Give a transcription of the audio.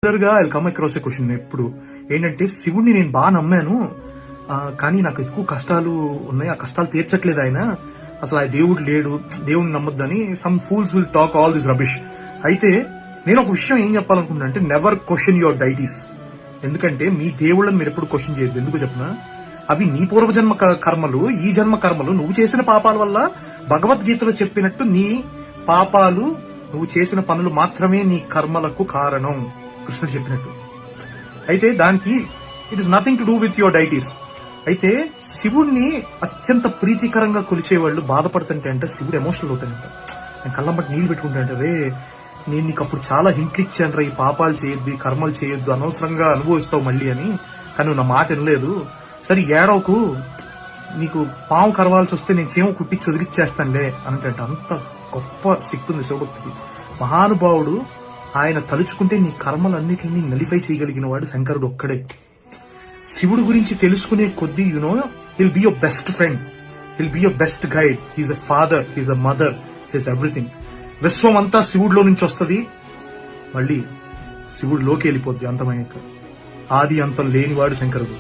గా I come across a question ఎప్పుడు ఏంటంటే శివుడిని నేను బాగా నమ్మాను, కానీ నాకు ఎక్కువ కష్టాలు ఉన్నాయి, ఆ కష్టాలు తీర్చట్లేదు ఆయన, అసలు ఆ దేవుడు లేడు, దేవుడిని నమ్మొద్దని some fools will talk all this rubbish. అయితే నేను ఒక విషయం ఏం చెప్పాలనుకుంటున్నా అంటే నెవర్ క్వశ్చన్ యువర్ డైటీస్. ఎందుకంటే మీ దేవుళ్ళని మీరు ఎప్పుడు క్వశ్చన్ చేయొద్దు. ఎందుకు చెప్పినా అవి నీ పూర్వజన్మ కర్మలు, ఈ జన్మ కర్మలు, నువ్వు చేసిన పాపాల వల్ల భగవద్గీతలో చెప్పినట్టు నీ పాపాలు, నువ్వు చేసిన పనులు మాత్రమే నీ కర్మలకు కారణం, కృష్ణుడు చెప్పినట్టు. అయితే దానికి it is nothing to do with your deities. అయితే శివుడిని అత్యంత ప్రీతికరంగా కొలిచేవాళ్ళు బాధపడుతుంటే అంటే శివుడు ఎమోషనల్ అవుతాడంట. నేను కళ్ళం బట్టి నీళ్లు పెట్టుకుంటానంటే, రే నేను నీకు అప్పుడు చాలా హింట్లు ఇచ్చాను రా, ఈ పాపాలు చేయొద్దు, ఈ కర్మలు చేయొద్దు, అనవసరంగా అనుభవిస్తావు మళ్ళీ అని, కానీ నువ్వు నా మాట వినలేదు, సరే ఏడవకు, నీకు పాము కరవాల్సి వస్తే నేను చీమ కుట్టించి వదిలిచ్చేస్తానులే అంటే. అంత గొప్ప శక్తి ఉంది శివభక్తికి. మహానుభావుడు, ఆయన తలుచుకుంటే నీ కర్మలన్నిటినీ నలిఫై చేయగలిగిన వాడు శంకరుడు ఒక్కడే. శివుడు గురించి తెలుసుకునే కొద్దీ hill be your best friend, hill be your best guide, he's a father, he's a mother, he's everything. విశ్వం అంతా శివుడిలో నుంచి వస్తుంది, మళ్ళీ శివుడిలోకి వెళ్ళిపోద్ది అంతమయ్యాక. ఆది అంతం లేనివాడు శంకరుడు.